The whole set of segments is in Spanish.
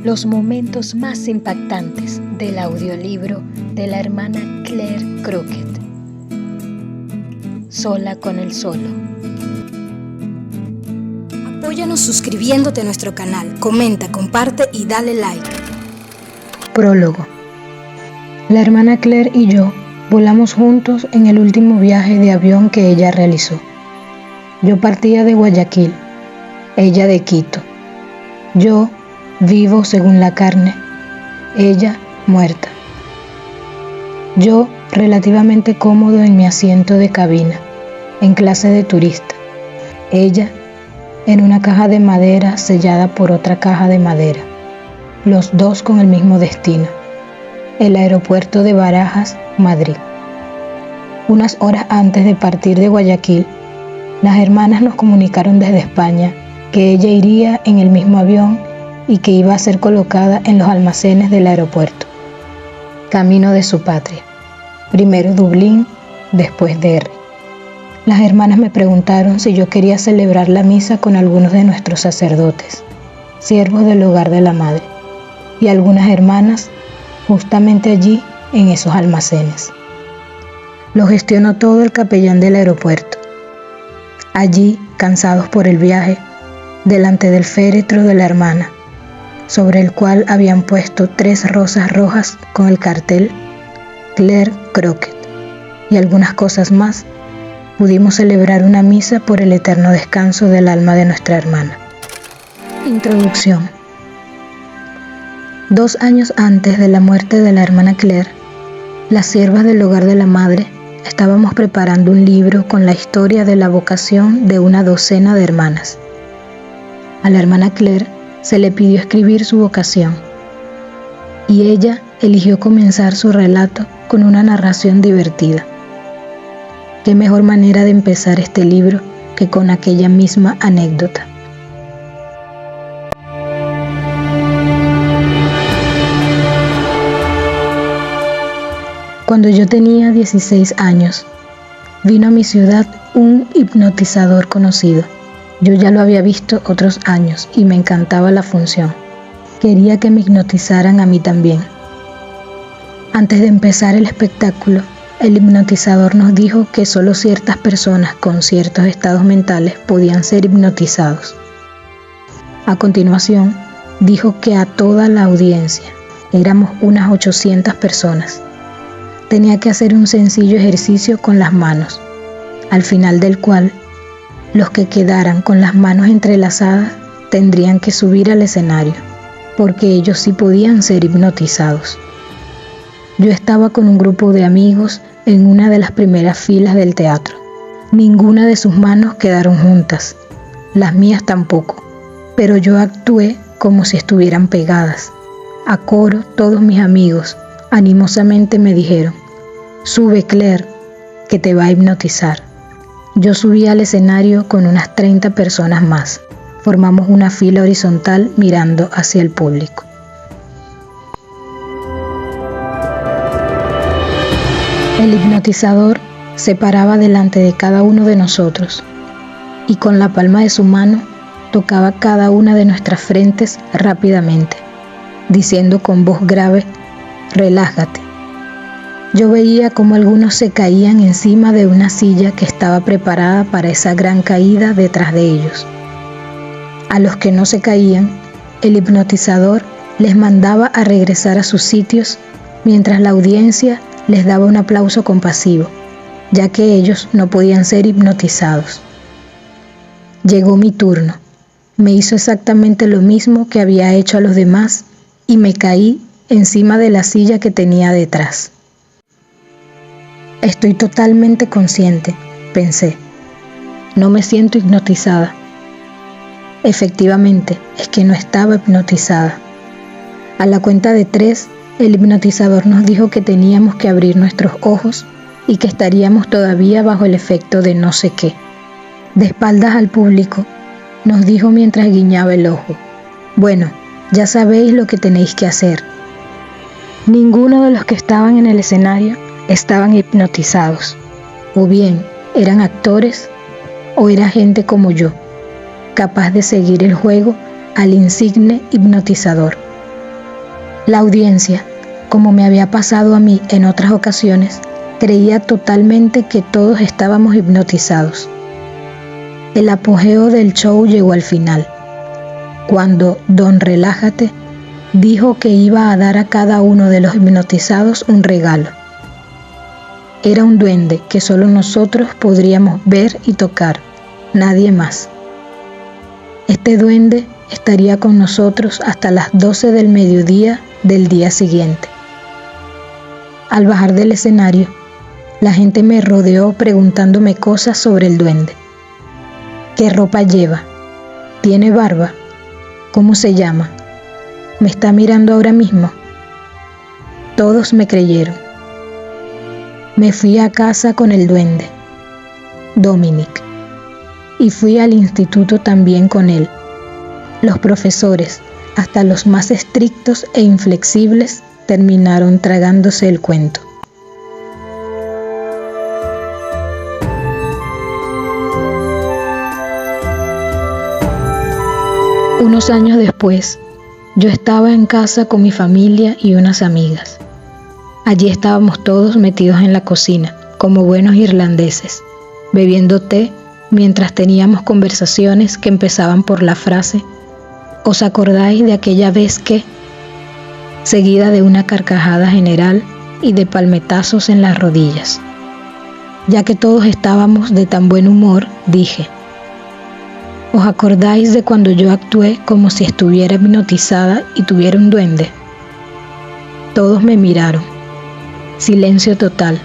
los momentos más impactantes del audiolibro de la hermana Claire Crockett, Sola con el solo. Apóyanos suscribiéndote a nuestro canal, comenta, comparte y dale like. Prólogo. La hermana Claire y yo volamos juntos en el último viaje de avión que ella realizó. Yo partía de Guayaquil, ella de Quito. Yo, vivo según la carne, ella, muerta. Yo, relativamente cómodo en mi asiento de cabina, en clase de turista. Ella, en una caja de madera sellada por otra caja de madera. Los dos con el mismo destino, el aeropuerto de Barajas, Madrid. Unas horas antes de partir de Guayaquil, las hermanas nos comunicaron desde España que ella iría en el mismo avión y que iba a ser colocada en los almacenes del aeropuerto, camino de su patria, primero Dublín, después DR. Las hermanas me preguntaron si yo quería celebrar la misa con algunos de nuestros sacerdotes, siervos del hogar de la madre, y algunas hermanas justamente allí en esos almacenes. Lo gestionó todo el capellán del aeropuerto. Allí, cansados por el viaje, delante del féretro de la hermana, sobre el cual habían puesto 3 rosas rojas con el cartel Claire Crockett y algunas cosas más, pudimos celebrar una misa por el eterno descanso del alma de nuestra hermana. Introducción. 2 años antes de la muerte de la hermana Claire, las siervas del hogar de la madre estábamos preparando un libro con la historia de la vocación de una docena de hermanas. A la hermana Claire se le pidió escribir su vocación y ella eligió comenzar su relato con una narración divertida. ¿Qué mejor manera de empezar este libro que con aquella misma anécdota? Cuando yo tenía 16 años, vino a mi ciudad un hipnotizador conocido. Yo ya lo había visto otros años y me encantaba la función. Quería que me hipnotizaran a mí también. Antes de empezar el espectáculo, el hipnotizador nos dijo que solo ciertas personas con ciertos estados mentales podían ser hipnotizados. A continuación, dijo que a toda la audiencia, éramos unas 800 personas, tenía que hacer un sencillo ejercicio con las manos, al final del cual los que quedaran con las manos entrelazadas tendrían que subir al escenario, porque ellos sí podían ser hipnotizados. Yo estaba con un grupo de amigos en una de las primeras filas del teatro. Ninguna de sus manos quedaron juntas, las mías tampoco, pero yo actué como si estuvieran pegadas. A coro, todos mis amigos animosamente me dijeron: «Sube, Claire, que te va a hipnotizar». Yo subí al escenario con unas 30 personas más. Formamos una fila horizontal mirando hacia el público. El hipnotizador se paraba delante de cada uno de nosotros y con la palma de su mano tocaba cada una de nuestras frentes rápidamente, diciendo con voz grave: «Relájate». Yo veía cómo algunos se caían encima de una silla que estaba preparada para esa gran caída detrás de ellos. A los que no se caían, el hipnotizador les mandaba a regresar a sus sitios mientras la audiencia les daba un aplauso compasivo, ya que ellos no podían ser hipnotizados. Llegó mi turno. Me hizo exactamente lo mismo que había hecho a los demás y me caí encima de la silla que tenía detrás. Estoy totalmente consciente, pensé. No me siento hipnotizada. Efectivamente, es que no estaba hipnotizada. A la cuenta de 3, el hipnotizador nos dijo que teníamos que abrir nuestros ojos y que estaríamos todavía bajo el efecto de no sé qué. De espaldas al público, nos dijo mientras guiñaba el ojo: «Bueno, ya sabéis lo que tenéis que hacer». Ninguno de los que estaban en el escenario estaban hipnotizados, o bien eran actores o era gente como yo, capaz de seguir el juego al insigne hipnotizador. La audiencia, como me había pasado a mí en otras ocasiones, creía totalmente que todos estábamos hipnotizados. El apogeo del show llegó al final, cuando Don Relájate dijo que iba a dar a cada uno de los hipnotizados un regalo. Era un duende que solo nosotros podríamos ver y tocar, nadie más. Este duende estaría con nosotros hasta las 12 del mediodía del día siguiente. Al bajar del escenario, la gente me rodeó preguntándome cosas sobre el duende. ¿Qué ropa lleva? ¿Tiene barba? ¿Cómo se llama? ¿Me está mirando ahora mismo? Todos me creyeron. Me fui a casa con el duende, Dominic, y fui al instituto también con él. Los profesores, hasta los más estrictos e inflexibles, terminaron tragándose el cuento. Unos años después, yo estaba en casa con mi familia y unas amigas. Allí estábamos todos metidos en la cocina, como buenos irlandeses, bebiendo té mientras teníamos conversaciones que empezaban por la frase «¿Os acordáis de aquella vez que?», seguida de una carcajada general y de palmetazos en las rodillas. Ya que todos estábamos de tan buen humor, dije «¿Os acordáis de cuando yo actué como si estuviera hipnotizada y tuviera un duende?». Todos me miraron. Silencio total.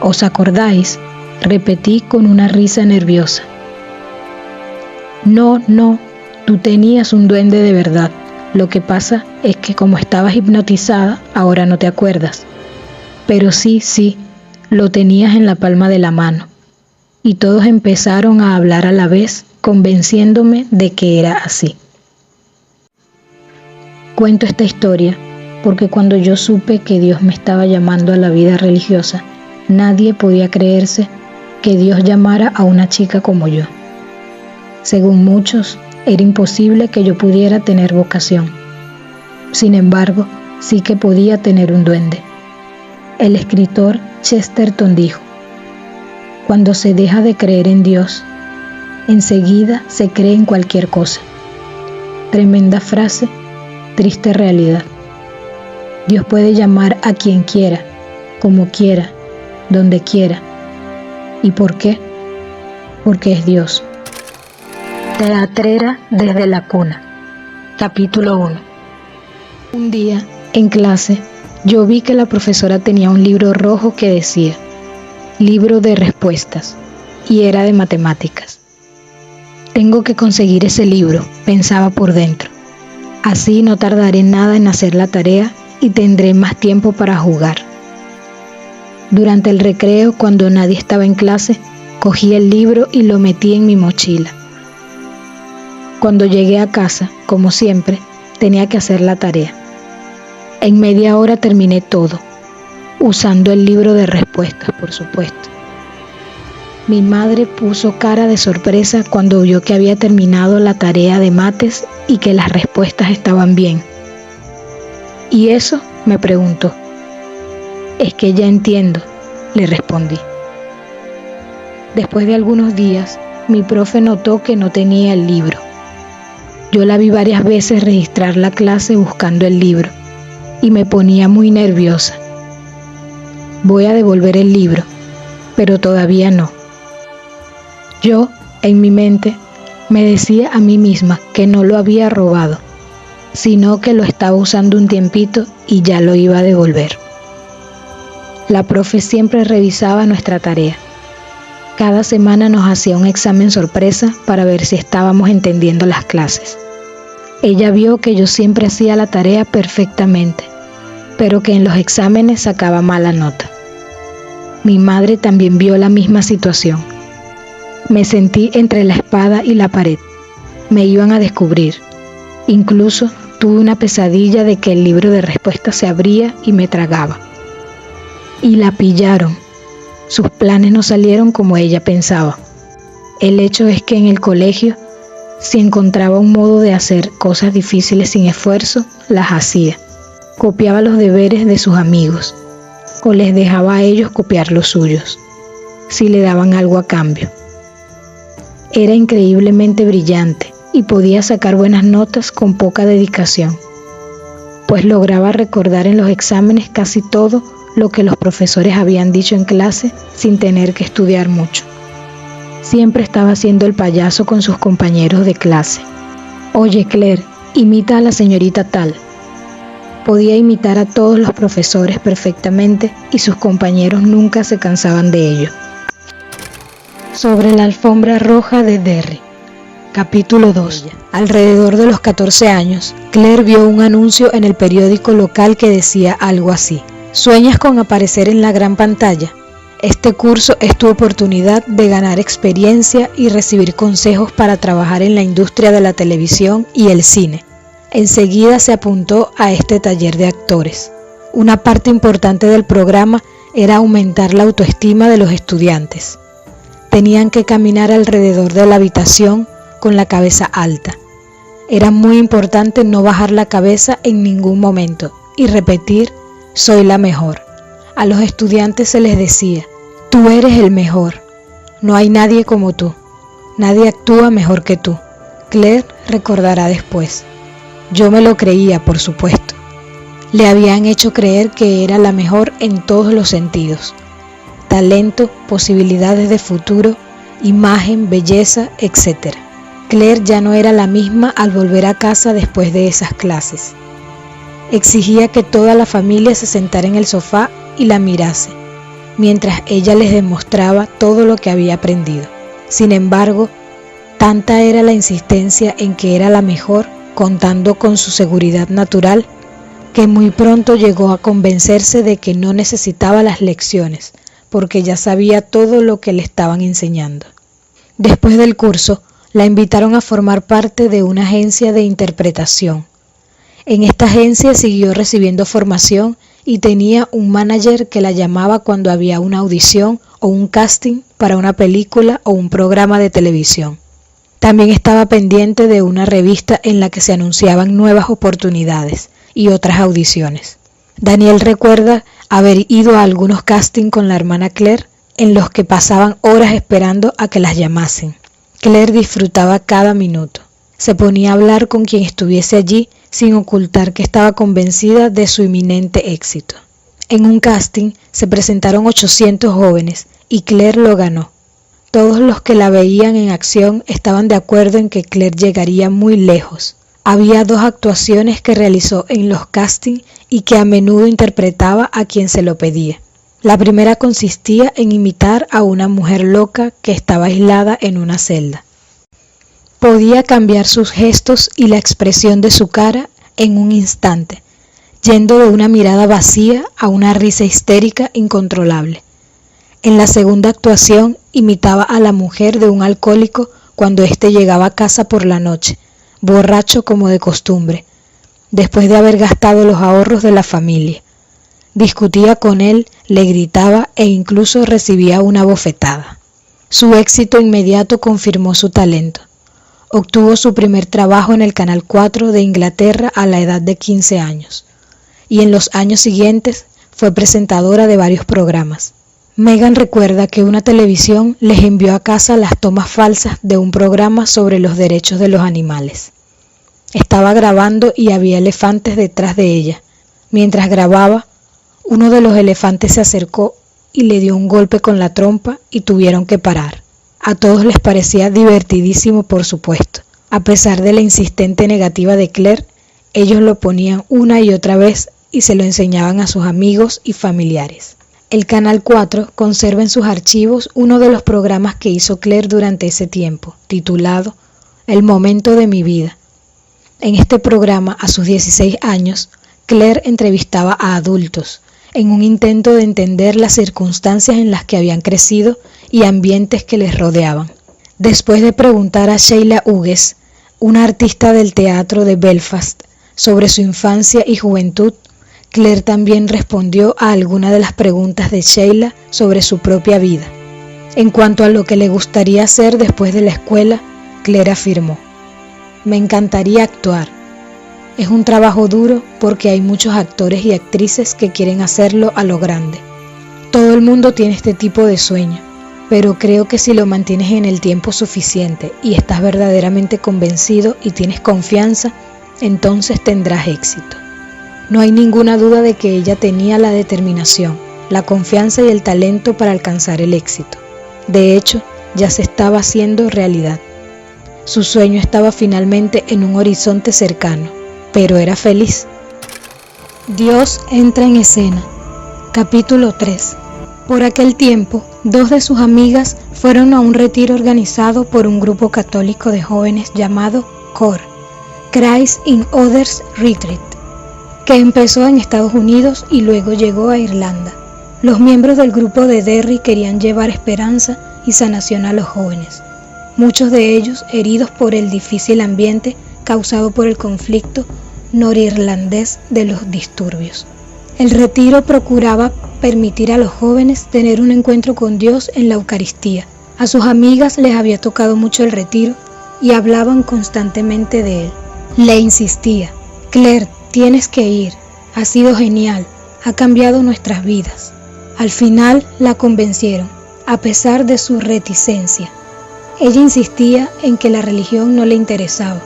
«¿Os acordáis?», repetí con una risa nerviosa. No, tú tenías un duende de verdad. Lo que pasa es que como estabas hipnotizada, ahora no te acuerdas. Pero sí, lo tenías en la palma de la mano. Y todos empezaron a hablar a la vez, convenciéndome de que era así. Cuento esta historia porque cuando yo supe que Dios me estaba llamando a la vida religiosa, nadie podía creerse que Dios llamara a una chica como yo. Según muchos, era imposible que yo pudiera tener vocación. Sin embargo, sí que podía tener un duende. El escritor Chesterton dijo: «Cuando se deja de creer en Dios, enseguida se cree en cualquier cosa». Tremenda frase, triste realidad. Dios puede llamar a quien quiera, como quiera, donde quiera. ¿Y por qué? Porque es Dios. Teatrera desde la cuna. Capítulo 1. Un día, en clase, yo vi que la profesora tenía un libro rojo que decía «Libro de respuestas», y era de matemáticas. Tengo que conseguir ese libro, pensaba por dentro. Así no tardaré nada en hacer la tarea y tendré más tiempo para jugar. Durante el recreo, cuando nadie estaba en clase, cogí el libro y lo metí en mi mochila. Cuando llegué a casa, como siempre, tenía que hacer la tarea. En media hora terminé todo, usando el libro de respuestas, por supuesto. Mi madre puso cara de sorpresa cuando vio que había terminado la tarea de mates y que las respuestas estaban bien. ¿Y eso?, me preguntó. «Es que ya entiendo», le respondí. Después de algunos días, mi profe notó que no tenía el libro. Yo la vi varias veces registrar la clase buscando el libro y me ponía muy nerviosa. Voy a devolver el libro, pero todavía no. Yo, en mi mente, me decía a mí misma que no lo había robado, sino que lo estaba usando un tiempito y ya lo iba a devolver. La profe siempre revisaba nuestra tarea. Cada semana nos hacía un examen sorpresa para ver si estábamos entendiendo las clases. Ella vio que yo siempre hacía la tarea perfectamente, pero que en los exámenes sacaba mala nota. Mi madre también vio la misma situación. Me sentí entre la espada y la pared. Me iban a descubrir. Incluso tuve una pesadilla de que el libro de respuestas se abría y me tragaba. Y la pillaron. Sus planes no salieron como ella pensaba. El hecho es que en el colegio, si encontraba un modo de hacer cosas difíciles sin esfuerzo, las hacía. copiaba los deberes de sus amigos o les dejaba a ellos copiar los suyos, si le daban algo a cambio. Era increíblemente brillante y podía sacar buenas notas con poca dedicación, pues lograba recordar en los exámenes casi todo lo que los profesores habían dicho en clase sin tener que estudiar mucho. Siempre estaba haciendo el payaso con sus compañeros de clase. Oye, Claire, imita a la señorita tal. Podía imitar a todos los profesores perfectamente y sus compañeros nunca se cansaban de ello. Sobre la alfombra roja de Derry. Capítulo 2. Alrededor de los 14 años, Claire vio un anuncio en el periódico local que decía algo así: ¿sueñas con aparecer en la gran pantalla? Este curso es tu oportunidad de ganar experiencia y recibir consejos para trabajar en la industria de la televisión y el cine. Enseguida se apuntó a este taller de actores. Una parte importante del programa era aumentar la autoestima de los estudiantes. Tenían que caminar alrededor de la habitación con la cabeza alta. Era muy importante no bajar la cabeza en ningún momento y repetir: soy la mejor. A los estudiantes se les decía: tú eres el mejor. No hay nadie como tú. Nadie actúa mejor que tú. Claire recordará después. Yo me lo creía, por supuesto. Le habían hecho creer que era la mejor en todos los sentidos: talento, posibilidades de futuro, imagen, belleza, etc. Claire ya no era la misma al volver a casa después de esas clases. Exigía que toda la familia se sentara en el sofá y la mirase, mientras ella les demostraba todo lo que había aprendido. Sin embargo, tanta era la insistencia en que era la mejor, contando con su seguridad natural, que muy pronto llegó a convencerse de que no necesitaba las lecciones, porque ya sabía todo lo que le estaban enseñando. Después del curso, la invitaron a formar parte de una agencia de interpretación. En esta agencia siguió recibiendo formación y tenía un manager que la llamaba cuando había una audición o un casting para una película o un programa de televisión. También estaba pendiente de una revista en la que se anunciaban nuevas oportunidades y otras audiciones. Daniel recuerda haber ido a algunos castings con la hermana Claire en los que pasaban horas esperando a que las llamasen. Claire disfrutaba cada minuto. Se ponía a hablar con quien estuviese allí sin ocultar que estaba convencida de su inminente éxito. En un casting se presentaron 800 jóvenes y Claire lo ganó. Todos los que la veían en acción estaban de acuerdo en que Claire llegaría muy lejos. Había 2 actuaciones que realizó en los castings y que a menudo interpretaba a quien se lo pedía. La primera consistía en imitar a una mujer loca que estaba aislada en una celda. Podía cambiar sus gestos y la expresión de su cara en un instante, yendo de una mirada vacía a una risa histérica incontrolable. En la segunda actuación imitaba a la mujer de un alcohólico cuando éste llegaba a casa por la noche, borracho como de costumbre, después de haber gastado los ahorros de la familia. Discutía con él, le gritaba e incluso recibía una bofetada. Su éxito inmediato confirmó su talento. Obtuvo su primer trabajo en el Canal 4 de Inglaterra a la edad de 15 años, y en los años siguientes fue presentadora de varios programas. Megan recuerda que una televisión les envió a casa las tomas falsas de un programa sobre los derechos de los animales. Estaba grabando y había elefantes detrás de ella. Mientras grababa, uno de los elefantes se acercó y le dio un golpe con la trompa y tuvieron que parar. A todos les parecía divertidísimo, por supuesto. A pesar de la insistente negativa de Claire, ellos lo ponían una y otra vez y se lo enseñaban a sus amigos y familiares. El Canal 4 conserva en sus archivos uno de los programas que hizo Claire durante ese tiempo, titulado El momento de mi vida. En este programa, a sus 16 años, Claire entrevistaba a adultos, en un intento de entender las circunstancias en las que habían crecido y ambientes que les rodeaban. Después de preguntar a Sheila Hughes, una artista del teatro de Belfast, sobre su infancia y juventud, Claire también respondió a algunas de las preguntas de Sheila sobre su propia vida. En cuanto a lo que le gustaría hacer después de la escuela, Claire afirmó: me encantaría actuar. Es un trabajo duro porque hay muchos actores y actrices que quieren hacerlo a lo grande. Todo el mundo tiene este tipo de sueño, pero creo que si lo mantienes en el tiempo suficiente y estás verdaderamente convencido y tienes confianza, entonces tendrás éxito. No hay ninguna duda de que ella tenía la determinación, la confianza y el talento para alcanzar el éxito. De hecho, ya se estaba haciendo realidad. Su sueño estaba finalmente en un horizonte cercano, pero era feliz. Dios entra en escena. Capítulo 3. Por aquel tiempo, 2 de sus amigas fueron a un retiro organizado por un grupo católico de jóvenes llamado CORE, Christ in Others Retreat, que empezó en Estados Unidos y luego llegó a Irlanda. Los miembros del grupo de Derry querían llevar esperanza y sanación a los jóvenes, muchos de ellos heridos por el difícil ambiente causado por el conflicto norirlandés de los disturbios. El retiro procuraba permitir a los jóvenes tener un encuentro con Dios en la Eucaristía. A sus amigas les había tocado mucho el retiro y hablaban constantemente de él. Le insistía: Claire, tienes que ir, ha sido genial, ha cambiado nuestras vidas. Al final la convencieron, a pesar de su reticencia. Ella insistía en que la religión no le interesaba.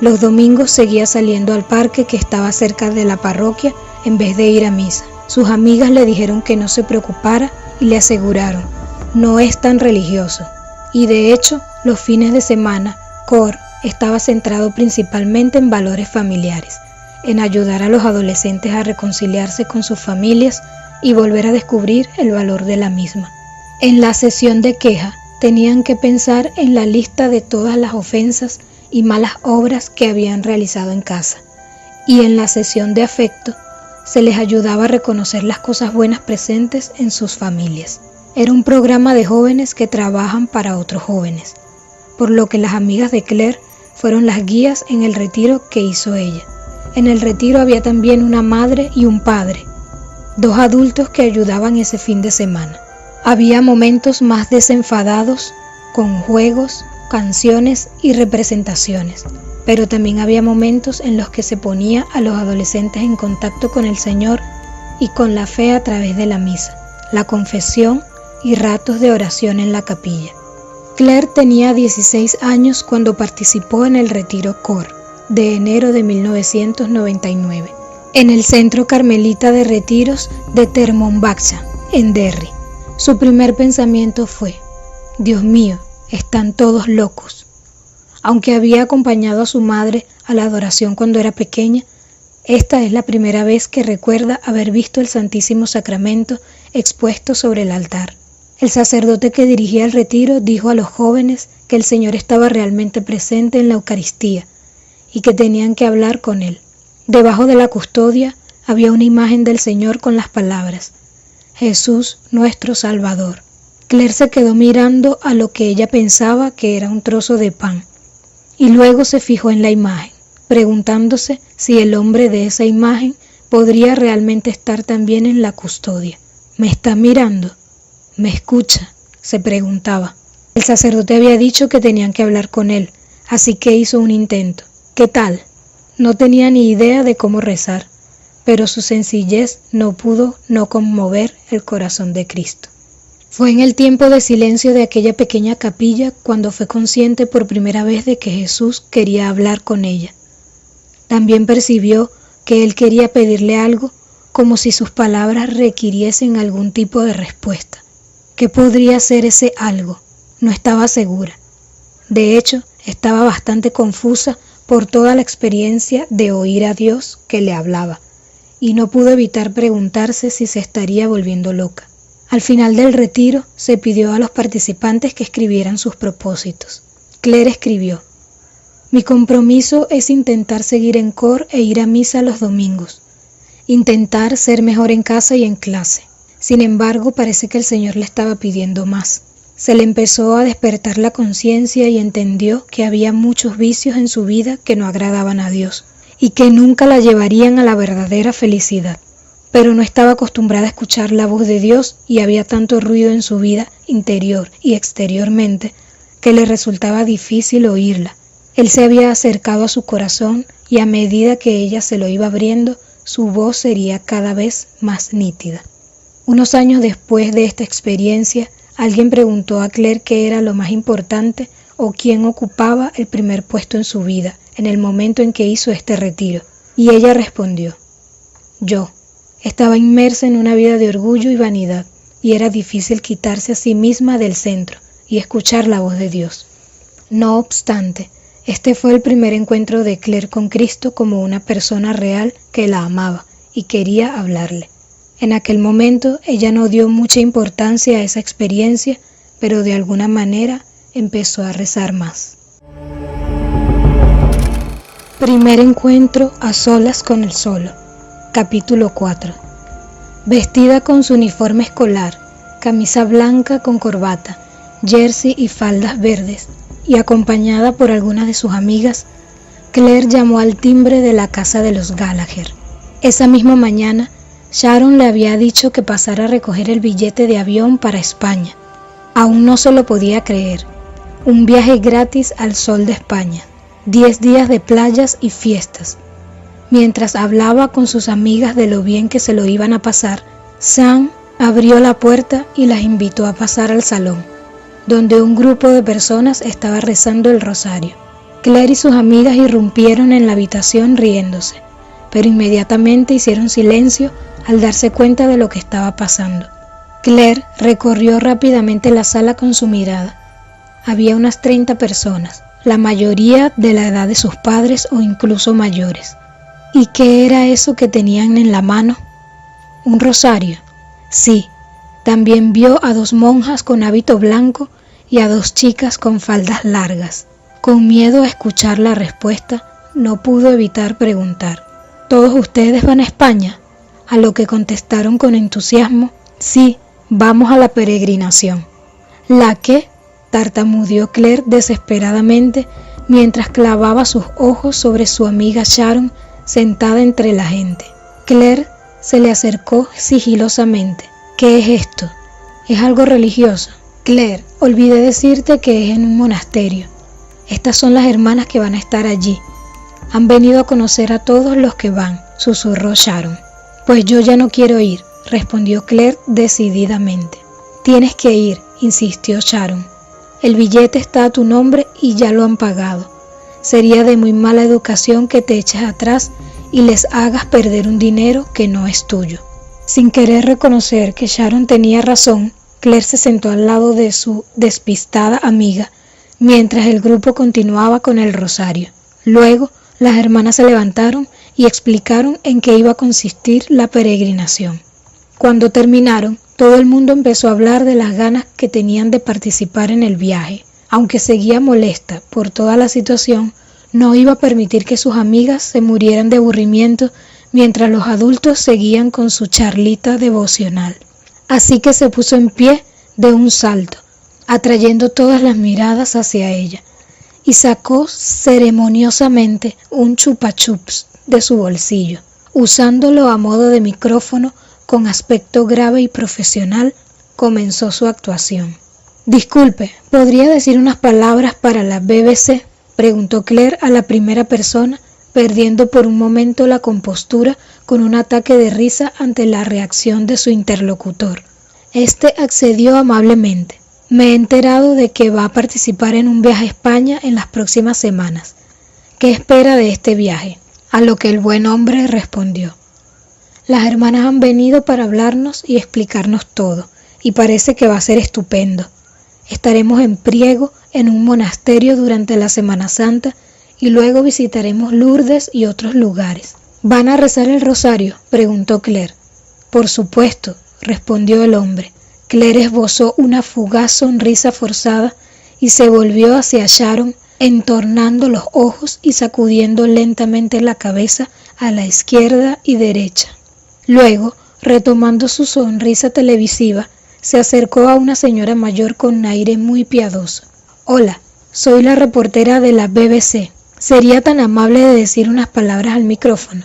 Los domingos seguía saliendo al parque que estaba cerca de la parroquia en vez de ir a misa. Sus amigas le dijeron que no se preocupara y le aseguraron: no es tan religioso. Y de hecho, los fines de semana, CORE estaba centrado principalmente en valores familiares, en ayudar a los adolescentes a reconciliarse con sus familias y volver a descubrir el valor de la misma. En la sesión de queja, tenían que pensar en la lista de todas las ofensas y malas obras que habían realizado en casa. Y en la sesión de afecto, se les ayudaba a reconocer las cosas buenas presentes en sus familias. Era un programa de jóvenes que trabajan para otros jóvenes, por lo que las amigas de Claire fueron las guías en el retiro que hizo ella. En el retiro había también una madre y un padre, 2 adultos que ayudaban ese fin de semana. Había momentos más desenfadados, con juegos, canciones y representaciones, pero también había momentos en los que se ponía a los adolescentes en contacto con el Señor y con la fe a través de la misa, la confesión y ratos de oración en la capilla. Claire tenía 16 años cuando participó en el retiro CORE de enero de 1999, en el Centro Carmelita de Retiros de Termonbaxa, en Derry. Su primer pensamiento fue: Dios mío, están todos locos. Aunque había acompañado a su madre a la adoración cuando era pequeña, esta es la primera vez que recuerda haber visto el Santísimo Sacramento expuesto sobre el altar. El sacerdote que dirigía el retiro dijo a los jóvenes que el Señor estaba realmente presente en la Eucaristía y que tenían que hablar con Él. Debajo de la custodia había una imagen del Señor con las palabras: Jesús, nuestro Salvador. Claire se quedó mirando a lo que ella pensaba que era un trozo de pan, y luego se fijó en la imagen, preguntándose si el hombre de esa imagen podría realmente estar también en la custodia. ¿Me está mirando? ¿Me escucha?, se preguntaba. El sacerdote había dicho que tenían que hablar con él, así que hizo un intento. ¿Qué tal? No tenía ni idea de cómo rezar, pero su sencillez no pudo no conmover el corazón de Cristo. Fue en el tiempo de silencio de aquella pequeña capilla cuando fue consciente por primera vez de que Jesús quería hablar con ella. También percibió que Él quería pedirle algo, como si sus palabras requiriesen algún tipo de respuesta. ¿Qué podría ser ese algo? No estaba segura. De hecho, estaba bastante confusa por toda la experiencia de oír a Dios que le hablaba, y no pudo evitar preguntarse si se estaría volviendo loca. Al final del retiro, se pidió a los participantes que escribieran sus propósitos. Claire escribió: mi compromiso es intentar seguir en CORE e ir a misa los domingos. Intentar ser mejor en casa y en clase. Sin embargo, parece que el Señor le estaba pidiendo más. Se le empezó a despertar la conciencia y entendió que había muchos vicios en su vida que no agradaban a Dios y que nunca la llevarían a la verdadera felicidad. Pero no estaba acostumbrada a escuchar la voz de Dios y había tanto ruido en su vida interior y exteriormente que le resultaba difícil oírla. Él se había acercado a su corazón y a medida que ella se lo iba abriendo, su voz sería cada vez más nítida. Unos años después de esta experiencia, alguien preguntó a Claire qué era lo más importante o quién ocupaba el primer puesto en su vida en el momento en que hizo este retiro, y ella respondió: yo. Estaba inmersa en una vida de orgullo y vanidad, y era difícil quitarse a sí misma del centro y escuchar la voz de Dios. No obstante, este fue el primer encuentro de Claire con Cristo como una persona real que la amaba y quería hablarle. En aquel momento ella no dio mucha importancia a esa experiencia, pero de alguna manera empezó a rezar más. Primer encuentro a solas con el solo. Capítulo 4. Vestida con su uniforme escolar, camisa blanca con corbata, jersey y faldas verdes, y acompañada por algunas de sus amigas, Claire llamó al timbre de la casa de los Gallagher. Esa misma mañana, Sharon le había dicho que pasara a recoger el billete de avión para España. Aún no se lo podía creer. Un viaje gratis al sol de España, 10 días de playas y fiestas. Mientras hablaba con sus amigas de lo bien que se lo iban a pasar, Sam abrió la puerta y las invitó a pasar al salón, donde un grupo de personas estaba rezando el rosario. Claire y sus amigas irrumpieron en la habitación riéndose, pero inmediatamente hicieron silencio al darse cuenta de lo que estaba pasando. Claire recorrió rápidamente la sala con su mirada. Había unas 30 personas, la mayoría de la edad de sus padres o incluso mayores. ¿Y qué era eso que tenían en la mano? ¿Un rosario? Sí. También vio a 2 monjas con hábito blanco y a 2 chicas con faldas largas. Con miedo a escuchar la respuesta, no pudo evitar preguntar: ¿todos ustedes van a España? A lo que contestaron con entusiasmo: sí, vamos a la peregrinación. ¿La qué?, tartamudeó Claire desesperadamente mientras clavaba sus ojos sobre su amiga Sharon sentada entre la gente. Claire se le acercó sigilosamente. ¿Qué es esto? ¿Es algo religioso? Claire, olvidé decirte que es en un monasterio. Estas son las hermanas que van a estar allí. Han venido a conocer a todos los que van, susurró Sharon. Pues yo ya no quiero ir, respondió Claire decididamente. Tienes que ir, insistió Sharon. El billete está a tu nombre y ya lo han pagado. Sería de muy mala educación que te eches atrás y les hagas perder un dinero que no es tuyo. Sin querer reconocer que Sharon tenía razón, Claire se sentó al lado de su despistada amiga mientras el grupo continuaba con el rosario. Luego, las hermanas se levantaron y explicaron en qué iba a consistir la peregrinación. Cuando terminaron, todo el mundo empezó a hablar de las ganas que tenían de participar en el viaje. Aunque seguía molesta por toda la situación, no iba a permitir que sus amigas se murieran de aburrimiento mientras los adultos seguían con su charlita devocional. Así que se puso en pie de un salto, atrayendo todas las miradas hacia ella, y sacó ceremoniosamente un chupa chups de su bolsillo. Usándolo a modo de micrófono, con aspecto grave y profesional, comenzó su actuación. Disculpe, ¿podría decir unas palabras para la BBC?, preguntó Claire a la primera persona, perdiendo por un momento la compostura con un ataque de risa ante la reacción de su interlocutor. Este accedió amablemente. Me he enterado de que va a participar en un viaje a España en las próximas semanas. ¿Qué espera de este viaje? A lo que el buen hombre respondió: las hermanas han venido para hablarnos y explicarnos todo, y parece que va a ser estupendo. Estaremos en Priego, en un monasterio durante la Semana Santa, y luego visitaremos Lourdes y otros lugares. ¿Van a rezar el rosario?, preguntó Claire. Por supuesto, respondió el hombre. Claire esbozó una fugaz sonrisa forzada y se volvió hacia Sharon, entornando los ojos y sacudiendo lentamente la cabeza a la izquierda y derecha. Luego, retomando su sonrisa televisiva, se acercó a una señora mayor con un aire muy piadoso. Hola, soy la reportera de la BBC. ¿Sería tan amable de decir unas palabras al micrófono?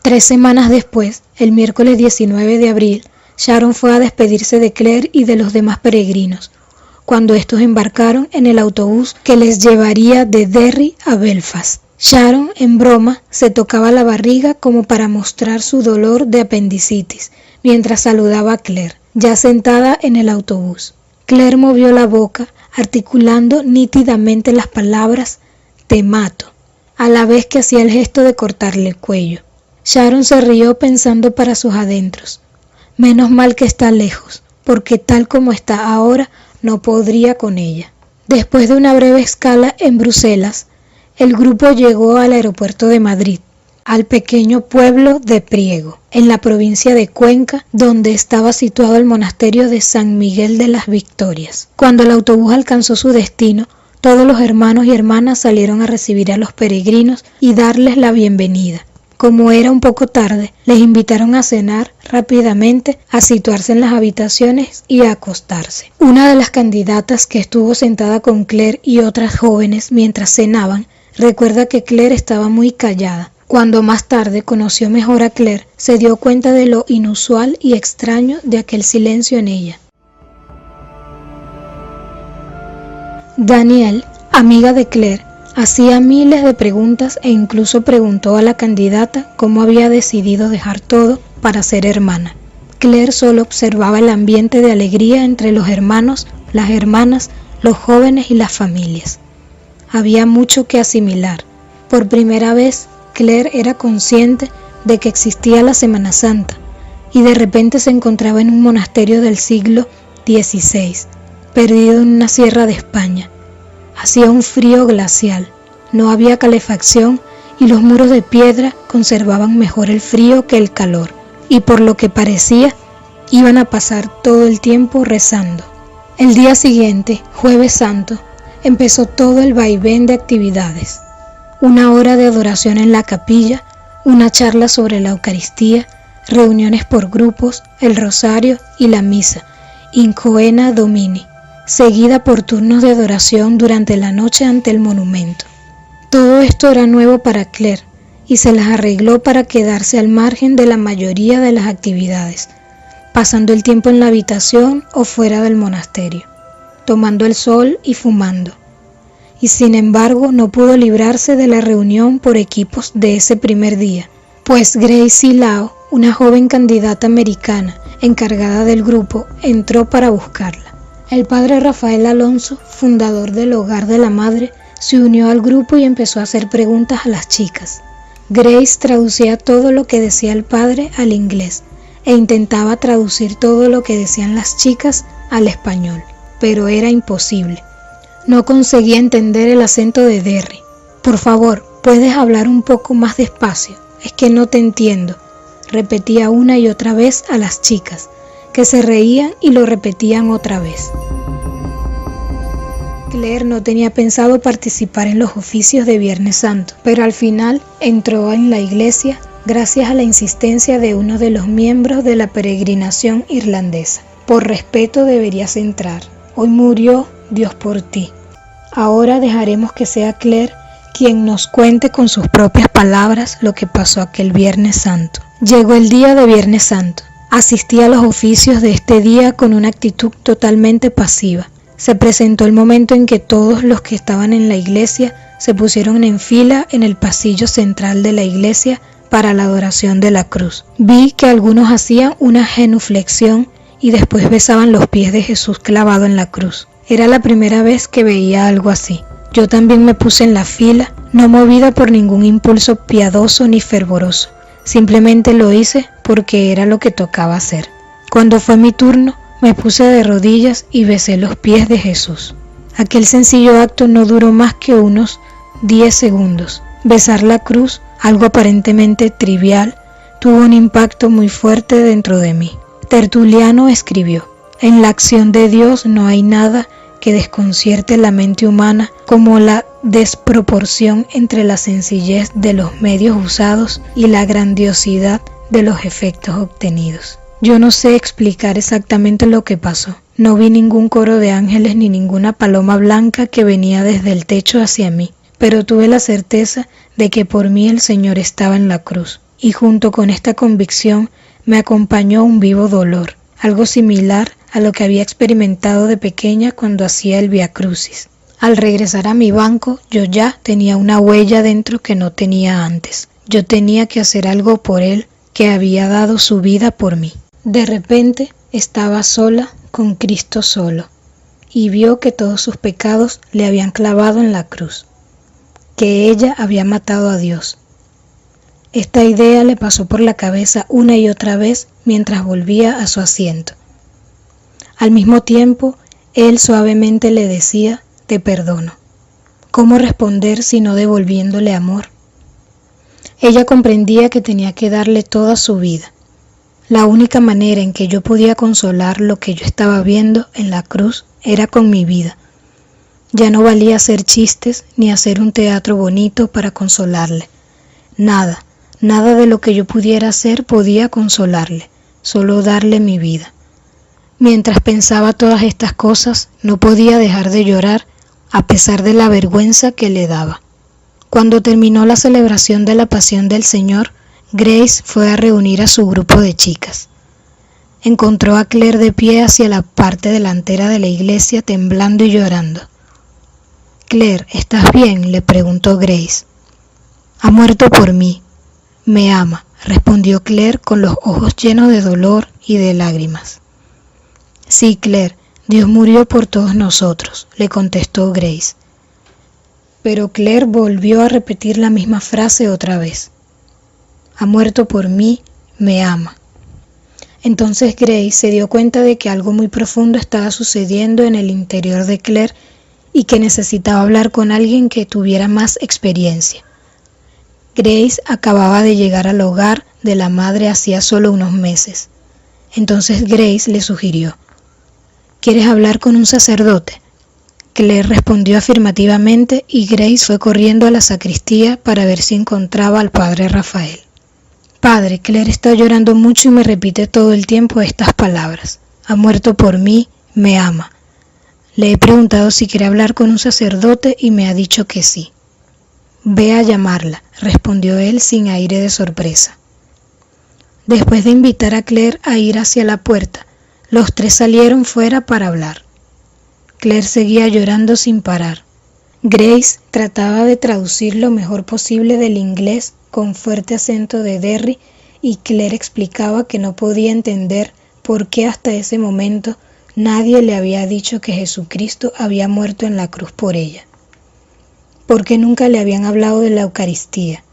3 semanas después, el miércoles 19 de abril, Sharon fue a despedirse de Claire y de los demás peregrinos. cuando estos embarcaron en el autobús que les llevaría de Derry a Belfast. Sharon, en broma, se tocaba la barriga como para mostrar su dolor de apendicitis, mientras saludaba a Claire, ya sentada en el autobús. Claire movió la boca, articulando nítidamente las palabras «te mato», a la vez que hacía el gesto de cortarle el cuello. Sharon se rió pensando para sus adentros. Menos mal que está lejos, porque tal como está ahora no podría con ella. Después de una breve escala en Bruselas, el grupo llegó al aeropuerto de Madrid, al pequeño pueblo de Priego, en la provincia de Cuenca, donde estaba situado el monasterio de San Miguel de las Victorias. Cuando el autobús alcanzó su destino, todos los hermanos y hermanas salieron a recibir a los peregrinos y darles la bienvenida. Como era un poco tarde, les invitaron a cenar rápidamente, a situarse en las habitaciones y a acostarse. Una de las candidatas que estuvo sentada con Claire y otras jóvenes mientras cenaban, recuerda que Claire estaba muy callada. Cuando más tarde conoció mejor a Claire, se dio cuenta de lo inusual y extraño de aquel silencio en ella. Danielle, amiga de Claire, hacía miles de preguntas e incluso preguntó a la candidata cómo había decidido dejar todo para ser hermana. Claire solo observaba el ambiente de alegría entre los hermanos, las hermanas, los jóvenes y las familias. Había mucho que asimilar. Por primera vez, Claire era consciente de que existía la Semana Santa y de repente se encontraba en un monasterio del siglo XVI, perdido en una sierra de España. Hacía un frío glacial, no había calefacción y los muros de piedra conservaban mejor el frío que el calor, y por lo que parecía, iban a pasar todo el tiempo rezando. El día siguiente, Jueves Santo, empezó todo el vaivén de actividades. Una hora de adoración en la capilla, una charla sobre la Eucaristía, reuniones por grupos, el rosario y la misa, in coena Domini, seguida por turnos de adoración durante la noche ante el monumento. Todo esto era nuevo para Claire y se las arregló para quedarse al margen de la mayoría de las actividades, pasando el tiempo en la habitación o fuera del monasterio, tomando el sol y fumando. Y sin embargo no pudo librarse de la reunión por equipos de ese primer día, pues Gracie Lao, una joven candidata americana encargada del grupo, entró para buscarla. El padre Rafael Alonso, fundador del Hogar de la Madre, se unió al grupo y empezó a hacer preguntas a las chicas. Grace traducía todo lo que decía el padre al inglés e intentaba traducir todo lo que decían las chicas al español, pero era imposible. No conseguía entender el acento de Derry. «Por favor, ¿puedes hablar un poco más despacio? Es que no te entiendo», repetía una y otra vez a las chicas, que se reían y lo repetían otra vez. Claire no tenía pensado participar en los oficios de Viernes Santo, pero al final entró en la iglesia gracias a la insistencia de uno de los miembros de la peregrinación irlandesa. «Por respeto deberías entrar. Hoy murió Dios por ti». Ahora dejaremos que sea Claire quien nos cuente con sus propias palabras lo que pasó aquel Viernes Santo. Llegó el día de Viernes Santo. Asistí a los oficios de este día con una actitud totalmente pasiva. Se presentó el momento en que todos los que estaban en la iglesia se pusieron en fila en el pasillo central de la iglesia para la adoración de la cruz. Vi que algunos hacían una genuflexión y después besaban los pies de Jesús clavado en la cruz. Era la primera vez que veía algo así. Yo también me puse en la fila, no movida por ningún impulso piadoso ni fervoroso. Simplemente lo hice porque era lo que tocaba hacer. Cuando fue mi turno, me puse de rodillas y besé los pies de Jesús. Aquel sencillo acto no duró más que unos 10 segundos. Besar la cruz, algo aparentemente trivial, tuvo un impacto muy fuerte dentro de mí. Tertuliano escribió: «En la acción de Dios no hay nada que desconcierte la mente humana como la desproporción entre la sencillez de los medios usados y la grandiosidad de los efectos obtenidos». Yo no sé explicar exactamente lo que pasó. No vi ningún coro de ángeles ni ninguna paloma blanca que venía desde el techo hacia mí, pero tuve la certeza de que por mí el Señor estaba en la cruz, y junto con esta convicción me acompañó un vivo dolor. algo similar a lo que había experimentado de pequeña cuando hacía el Vía Crucis. Al regresar a mi banco, yo ya tenía una huella dentro que no tenía antes. Yo tenía que hacer algo por él que había dado su vida por mí. De repente estaba sola con Cristo solo y vio que todos sus pecados le habían clavado en la cruz, que ella había matado a Dios. Esta idea le pasó por la cabeza una y otra vez mientras volvía a su asiento. Al mismo tiempo, él suavemente le decía: te perdono. ¿Cómo responder sino devolviéndole amor? Ella comprendía que tenía que darle toda su vida. La única manera en que yo podía consolar lo que yo estaba viendo en la cruz era con mi vida. Ya no valía hacer chistes ni hacer un teatro bonito para consolarle. Nada de lo que yo pudiera hacer podía consolarle, solo darle mi vida. Mientras pensaba todas estas cosas, no podía dejar de llorar a pesar de la vergüenza que le daba. Cuando terminó la celebración de la Pasión del Señor, Grace fue a reunir a su grupo de chicas. Encontró a Claire de pie hacia la parte delantera de la iglesia, temblando y llorando. «Claire, ¿estás bien?», le preguntó Grace. «Ha muerto por mí. Me ama», respondió Claire con los ojos llenos de dolor y de lágrimas. «Sí, Claire, Dios murió por todos nosotros», le contestó Grace. Pero Claire volvió a repetir la misma frase otra vez. «Ha muerto por mí, me ama». Entonces Grace se dio cuenta de que algo muy profundo estaba sucediendo en el interior de Claire y que necesitaba hablar con alguien que tuviera más experiencia. Grace acababa de llegar al hogar de la madre hacía solo unos meses. Entonces Grace le sugirió: «¿Quieres hablar con un sacerdote?». Claire respondió afirmativamente y Grace fue corriendo a la sacristía para ver si encontraba al padre Rafael. «Padre, Claire está llorando mucho y me repite todo el tiempo estas palabras: ha muerto por mí, me ama. Le he preguntado si quiere hablar con un sacerdote y me ha dicho que sí». «Ve a llamarla», respondió él sin aire de sorpresa. Después de invitar a Claire a ir hacia la puerta, los tres salieron fuera para hablar. Claire seguía llorando sin parar. Grace trataba de traducir lo mejor posible del inglés con fuerte acento de Derry y Claire explicaba que no podía entender por qué hasta ese momento nadie le había dicho que Jesucristo había muerto en la cruz por ella. Porque nunca le habían hablado de la Eucaristía.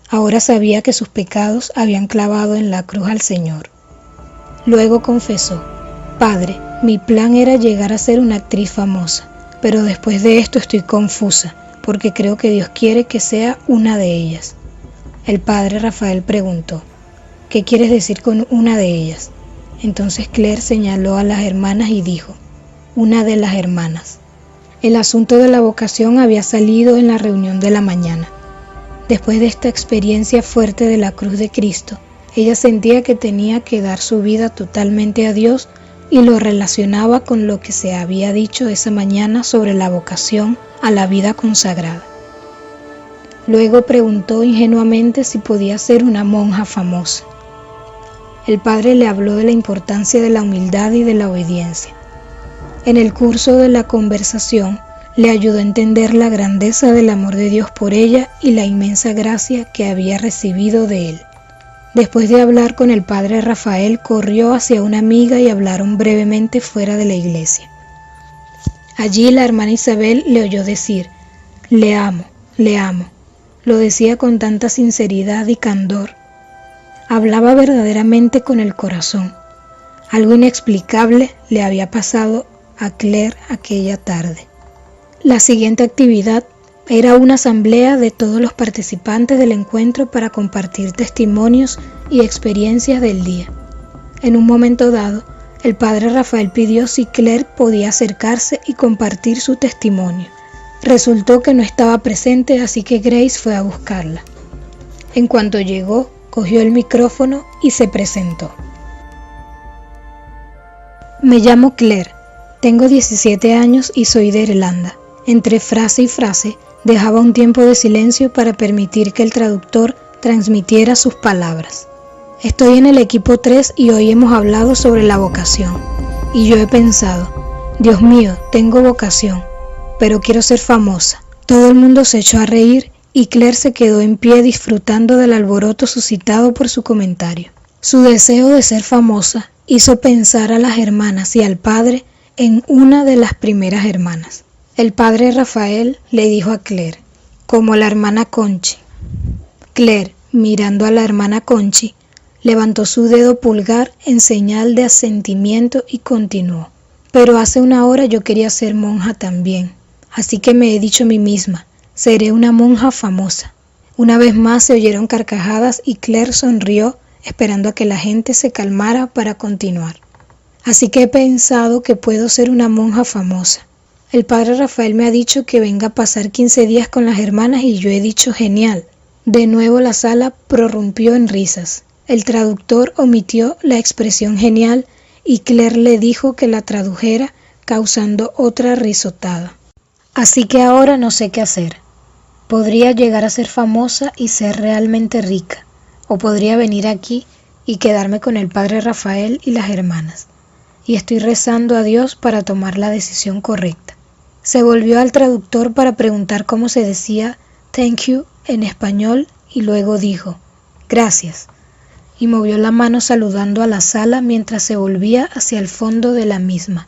Ahora sabía que sus pecados habían clavado en la cruz al Señor. Luego confesó: «Padre, mi plan era llegar a ser una actriz famosa, pero después de esto estoy confusa, porque creo que Dios quiere que sea una de ellas». El padre Rafael preguntó: «¿Qué quieres decir con una de ellas?». Entonces Claire señaló a las hermanas y dijo: «Una de las hermanas». El asunto de la vocación había salido en la reunión de la mañana. Después de esta experiencia fuerte de la cruz de Cristo, ella sentía que tenía que dar su vida totalmente a Dios y lo relacionaba con lo que se había dicho esa mañana sobre la vocación a la vida consagrada. Luego preguntó ingenuamente si podía ser una monja famosa. El padre le habló de la importancia de la humildad y de la obediencia. En el curso de la conversación, le ayudó a entender la grandeza del amor de Dios por ella y la inmensa gracia que había recibido de él. Después de hablar con el padre Rafael, corrió hacia una amiga y hablaron brevemente fuera de la iglesia. Allí la hermana Isabel le oyó decir: «Le amo, le amo». Lo decía con tanta sinceridad y candor. Hablaba verdaderamente con el corazón. Algo inexplicable le había pasado a Claire aquella tarde. La siguiente actividad era una asamblea de todos los participantes del encuentro para compartir testimonios y experiencias del día. En un momento dado, el padre Rafael pidió si Claire podía acercarse y compartir su testimonio. Resultó que no estaba presente, así que Grace fue a buscarla. En cuanto llegó, cogió el micrófono y se presentó. «Me llamo Claire, tengo 17 años y soy de Irlanda». Entre frase y frase, dejaba un tiempo de silencio para permitir que el traductor transmitiera sus palabras. Estoy en el equipo 3 y hoy hemos hablado sobre la vocación. Y yo he pensado, Dios mío, tengo vocación, pero quiero ser famosa. Todo el mundo se echó a reír y Claire se quedó en pie disfrutando del alboroto suscitado por su comentario. Su deseo de ser famosa hizo pensar a las hermanas y al padre en una de las primeras hermanas. El padre Rafael le dijo a Claire, como la hermana Conchi. Claire, mirando a la hermana Conchi, levantó su dedo pulgar en señal de asentimiento y continuó. Pero hace una hora yo quería ser monja también, así que me he dicho a mí misma, seré una monja famosa. Una vez más se oyeron carcajadas y Claire sonrió esperando a que la gente se calmara para continuar. Así que he pensado que puedo ser una monja famosa. El padre Rafael me ha dicho que venga a pasar 15 días con las hermanas y yo he dicho genial. De nuevo la sala prorrumpió en risas. El traductor omitió la expresión genial y Claire le dijo que la tradujera, causando otra risotada. Así que ahora no sé qué hacer. Podría llegar a ser famosa y ser realmente rica, o podría venir aquí y quedarme con el padre Rafael y las hermanas. Y estoy rezando a Dios para tomar la decisión correcta. Se volvió al traductor para preguntar cómo se decía thank you en español y luego dijo gracias y movió la mano saludando a la sala mientras se volvía hacia el fondo de la misma.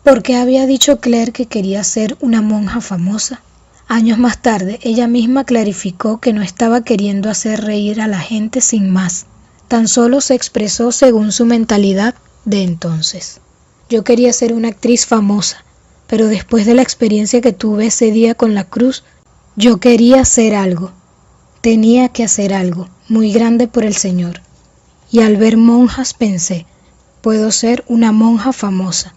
¿Por qué había dicho Claire que quería ser una monja famosa? Años más tarde ella misma clarificó que no estaba queriendo hacer reír a la gente sin más, tan solo se expresó según su mentalidad de entonces. Yo quería ser una actriz famosa, pero después de la experiencia que tuve ese día con la cruz, yo quería hacer algo. Tenía que hacer algo muy grande por el Señor. Y al ver monjas pensé, puedo ser una monja famosa.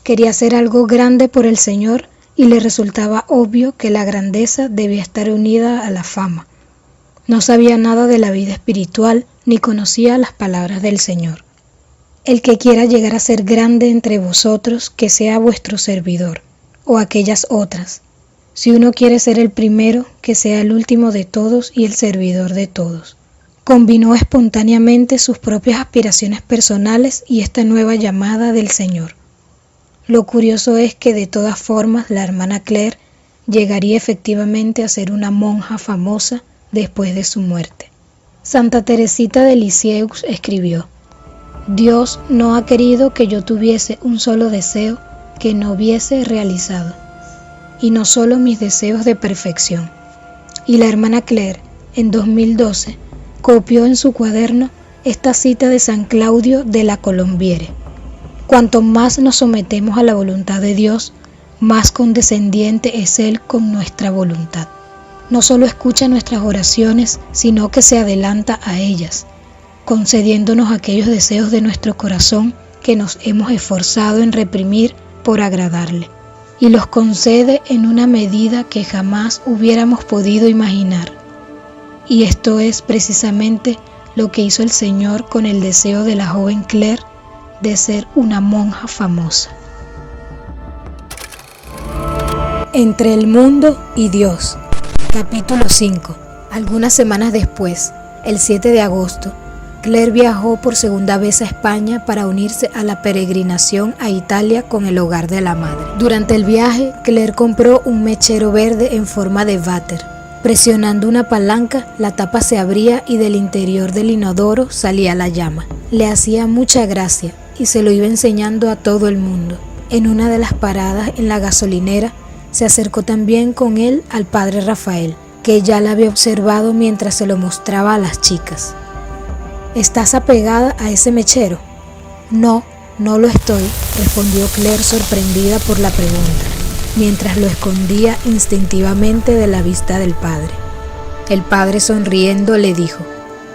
Quería hacer algo grande por el Señor y le resultaba obvio que la grandeza debía estar unida a la fama. No sabía nada de la vida espiritual ni conocía las palabras del Señor. El que quiera llegar a ser grande entre vosotros, que sea vuestro servidor, o aquellas otras. Si uno quiere ser el primero, que sea el último de todos y el servidor de todos. Combinó espontáneamente sus propias aspiraciones personales y esta nueva llamada del Señor. Lo curioso es que de todas formas la hermana Claire llegaría efectivamente a ser una monja famosa después de su muerte. Santa Teresita de Lisieux escribió: Dios no ha querido que yo tuviese un solo deseo que no hubiese realizado, y no solo mis deseos de perfección. Y la hermana Claire, en 2012, copió en su cuaderno esta cita de San Claudio de la Colombiere: cuanto más nos sometemos a la voluntad de Dios, más condescendiente es Él con nuestra voluntad. No solo escucha nuestras oraciones, sino que se adelanta a ellas, concediéndonos aquellos deseos de nuestro corazón que nos hemos esforzado en reprimir por agradarle, y los concede en una medida que jamás hubiéramos podido imaginar. Y esto es precisamente lo que hizo el Señor con el deseo de la joven Claire de ser una monja famosa. Entre el mundo y Dios. Capítulo 5. Algunas semanas después, el 7 de agosto, Claire viajó por segunda vez a España para unirse a la peregrinación a Italia con el Hogar de la Madre. Durante el viaje, Claire compró un mechero verde en forma de váter. Presionando una palanca, la tapa se abría y del interior del inodoro salía la llama. Le hacía mucha gracia y se lo iba enseñando a todo el mundo. En una de las paradas en la gasolinera, se acercó también con él al padre Rafael, que ya la había observado mientras se lo mostraba a las chicas. ¿Estás apegada a ese mechero? No, no lo estoy, respondió Claire sorprendida por la pregunta, mientras lo escondía instintivamente de la vista del padre. El padre sonriendo le dijo: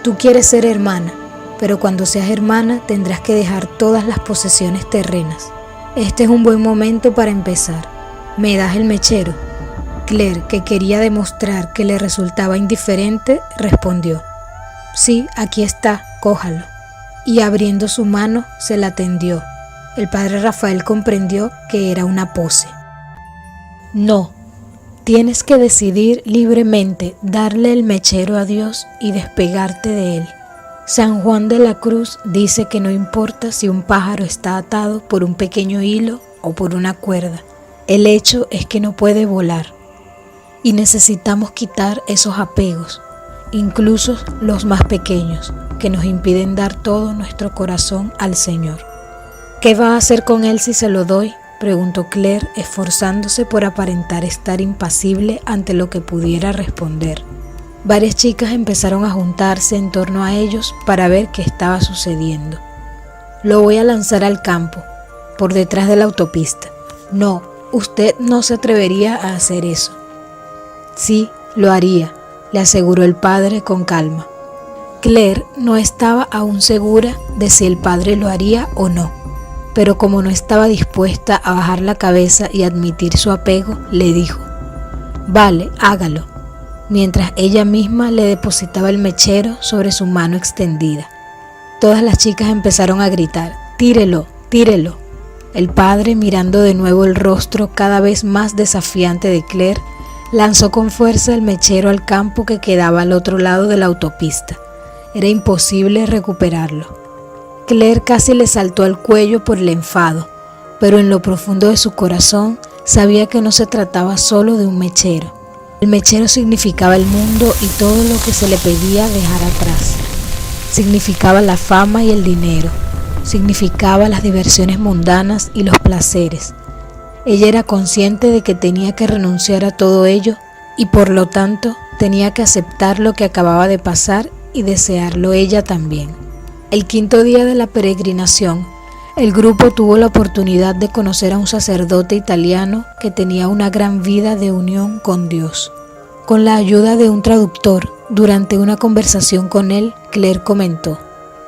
tú quieres ser hermana, pero cuando seas hermana tendrás que dejar todas las posesiones terrenas. Este es un buen momento para empezar. ¿Me das el mechero? Claire, que quería demostrar que le resultaba indiferente, respondió: sí, aquí está, cójalo. Y abriendo su mano, se la tendió. El padre Rafael comprendió que era una pose. No, tienes que decidir libremente darle el mechero a Dios y despegarte de él. San Juan de la Cruz dice que no importa si un pájaro está atado por un pequeño hilo o por una cuerda, el hecho es que no puede volar. Y necesitamos quitar esos apegos, incluso los más pequeños, que nos impiden dar todo nuestro corazón al Señor. ¿Qué va a hacer con él si se lo doy?, preguntó Claire, esforzándose por aparentar estar impasible ante lo que pudiera responder. Varias chicas empezaron a juntarse en torno a ellos para ver qué estaba sucediendo. Lo voy a lanzar al campo, por detrás de la autopista. No, usted no se atrevería a hacer eso. Sí, lo haría, le aseguró el padre con calma. Claire no estaba aún segura de si el padre lo haría o no, pero como no estaba dispuesta a bajar la cabeza y admitir su apego, le dijo: «Vale, hágalo», mientras ella misma le depositaba el mechero sobre su mano extendida. Todas las chicas empezaron a gritar: «¡Tírelo, tírelo!». El padre, mirando de nuevo el rostro cada vez más desafiante de Claire, lanzó con fuerza el mechero al campo que quedaba al otro lado de la autopista. Era imposible recuperarlo. Claire casi le saltó al cuello por el enfado, pero en lo profundo de su corazón sabía que no se trataba solo de un mechero. El mechero significaba el mundo y todo lo que se le pedía dejar atrás. Significaba la fama y el dinero. Significaba las diversiones mundanas y los placeres. Ella era consciente de que tenía que renunciar a todo ello y por lo tanto tenía que aceptar lo que acababa de pasar y desearlo ella también. El quinto día de la peregrinación, el grupo tuvo la oportunidad de conocer a un sacerdote italiano que tenía una gran vida de unión con Dios. Con la ayuda de un traductor, durante una conversación con él, Claire comentó: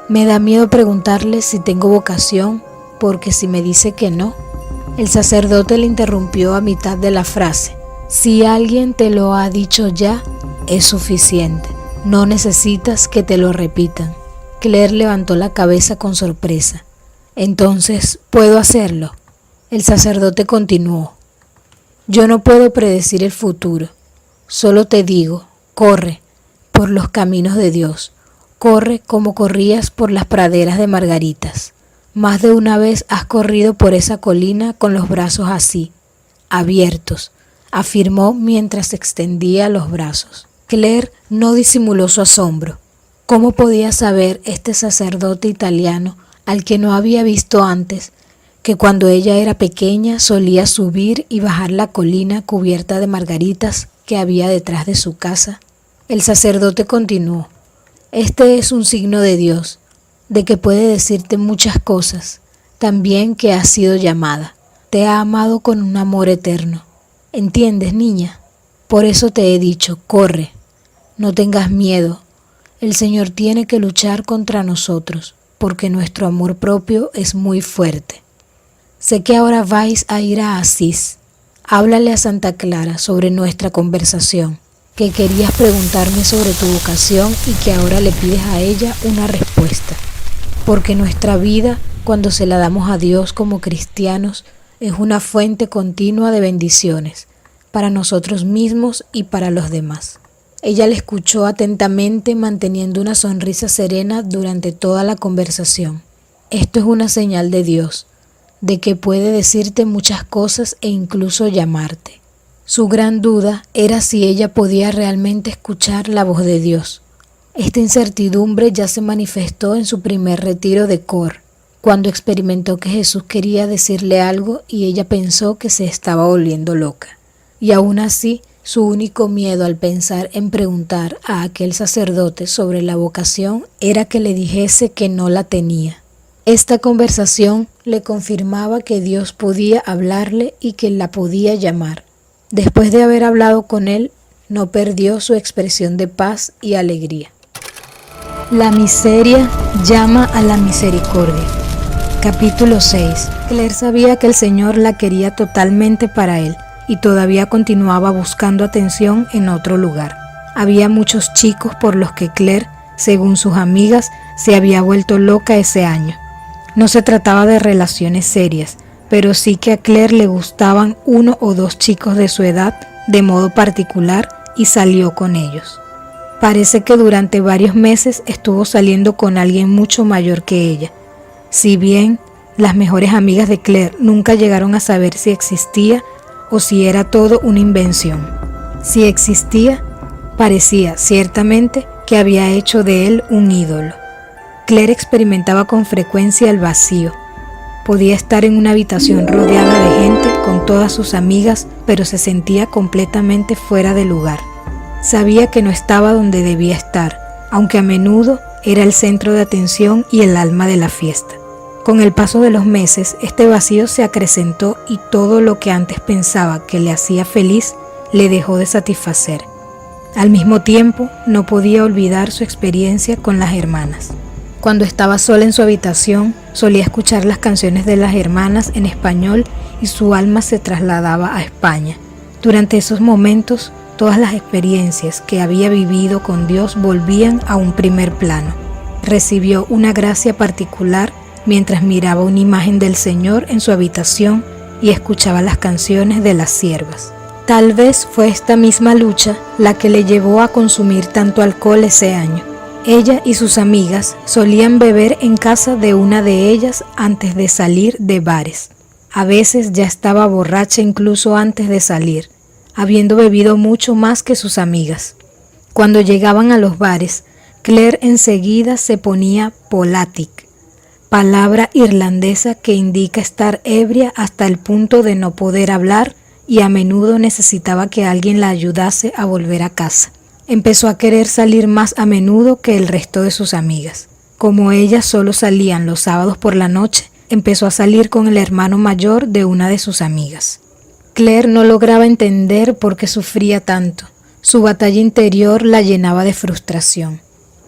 «Me da miedo preguntarle si tengo vocación, porque si me dice que no». El sacerdote le interrumpió a mitad de la frase: «Si alguien te lo ha dicho ya, es suficiente. No necesitas que te lo repitan». Claire levantó la cabeza con sorpresa. «Entonces, ¿puedo hacerlo?». El sacerdote continuó: «Yo no puedo predecir el futuro. Solo te digo, corre por los caminos de Dios. Corre como corrías por las praderas de margaritas. Más de una vez has corrido por esa colina con los brazos así, abiertos», afirmó mientras extendía los brazos. Claire no disimuló su asombro. ¿Cómo podía saber este sacerdote italiano, al que no había visto antes, que cuando ella era pequeña solía subir y bajar la colina cubierta de margaritas que había detrás de su casa? El sacerdote continuó: «Este es un signo de Dios, de que puede decirte muchas cosas, también que has sido llamada. Te ha amado con un amor eterno. ¿Entiendes, niña? Por eso te he dicho, corre, no tengas miedo. El Señor tiene que luchar contra nosotros, porque nuestro amor propio es muy fuerte. Sé que ahora vais a ir a Asís. Háblale a Santa Clara sobre nuestra conversación, que querías preguntarme sobre tu vocación y que ahora le pides a ella una respuesta. Porque nuestra vida, cuando se la damos a Dios como cristianos, es una fuente continua de bendiciones, para nosotros mismos y para los demás». Ella le escuchó atentamente, manteniendo una sonrisa serena durante toda la conversación. Esto es una señal de Dios, de que puede decirte muchas cosas e incluso llamarte. Su gran duda era si ella podía realmente escuchar la voz de Dios. Esta incertidumbre ya se manifestó en su primer retiro de Cor, cuando experimentó que Jesús quería decirle algo y ella pensó que se estaba volviendo loca. Y aún así, su único miedo al pensar en preguntar a aquel sacerdote sobre la vocación era que le dijese que no la tenía. Esta conversación le confirmaba que Dios podía hablarle y que la podía llamar. Después de haber hablado con él, no perdió su expresión de paz y alegría. La miseria llama a la misericordia. Capítulo 6. Claire sabía que el Señor la quería totalmente para él, y todavía continuaba buscando atención en otro lugar. Había muchos chicos por los que Claire, según sus amigas, se había vuelto loca ese año. No se trataba de relaciones serias, pero sí que a Claire le gustaban 1 o 2 chicos de su edad de modo particular y salió con ellos. Parece que durante varios meses estuvo saliendo con alguien mucho mayor que ella. Si bien las mejores amigas de Claire nunca llegaron a saber si existía o si era todo una invención. Si existía, parecía ciertamente que había hecho de él un ídolo. Claire experimentaba con frecuencia el vacío. Podía estar en una habitación rodeada de gente con todas sus amigas, pero se sentía completamente fuera de lugar. Sabía que no estaba donde debía estar, aunque a menudo era el centro de atención y el alma de la fiesta. Con el paso de los meses, este vacío se acrecentó y todo lo que antes pensaba que le hacía feliz le dejó de satisfacer. Al mismo tiempo, no podía olvidar su experiencia con las hermanas. Cuando estaba sola en su habitación, solía escuchar las canciones de las hermanas en español y su alma se trasladaba a España. Durante esos momentos, todas las experiencias que había vivido con Dios volvían a un primer plano. Recibió una gracia particular mientras miraba una imagen del Señor en su habitación y escuchaba las canciones de las siervas. Tal vez fue esta misma lucha la que le llevó a consumir tanto alcohol ese año. Ella y sus amigas solían beber en casa de una de ellas antes de salir de bares. A veces ya estaba borracha incluso antes de salir, habiendo bebido mucho más que sus amigas. Cuando llegaban a los bares, Claire enseguida se ponía polatic, palabra irlandesa que indica estar ebria hasta el punto de no poder hablar y a menudo necesitaba que alguien la ayudase a volver a casa. Empezó a querer salir más a menudo que el resto de sus amigas. Como ellas solo salían los sábados por la noche, empezó a salir con el hermano mayor de una de sus amigas. Claire no lograba entender por qué sufría tanto. Su batalla interior la llenaba de frustración.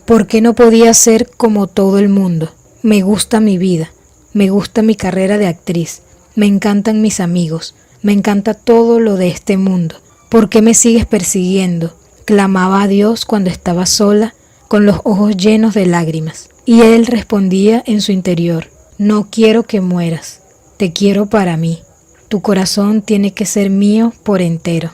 ¿Por qué no podía ser como todo el mundo? Me gusta mi vida, me gusta mi carrera de actriz, me encantan mis amigos, me encanta todo lo de este mundo. ¿Por qué me sigues persiguiendo? Clamaba a Dios cuando estaba sola, con los ojos llenos de lágrimas. Y Él respondía en su interior: no quiero que mueras, te quiero para mí. Tu corazón tiene que ser mío por entero.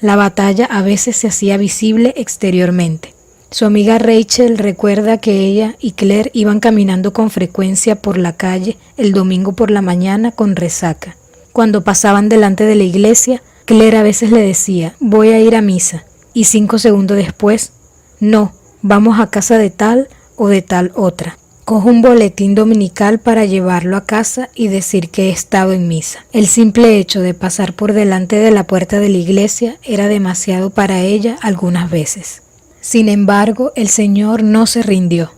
La batalla a veces se hacía visible exteriormente. Su amiga Rachel recuerda que ella y Claire iban caminando con frecuencia por la calle el domingo por la mañana con resaca. Cuando pasaban delante de la iglesia, Claire a veces le decía: voy a ir a misa. Y 5 segundos después: no, vamos a casa de tal o de tal otra. Cojo un boletín dominical para llevarlo a casa y decir que he estado en misa. El simple hecho de pasar por delante de la puerta de la iglesia era demasiado para ella algunas veces. Sin embargo, el Señor no se rindió.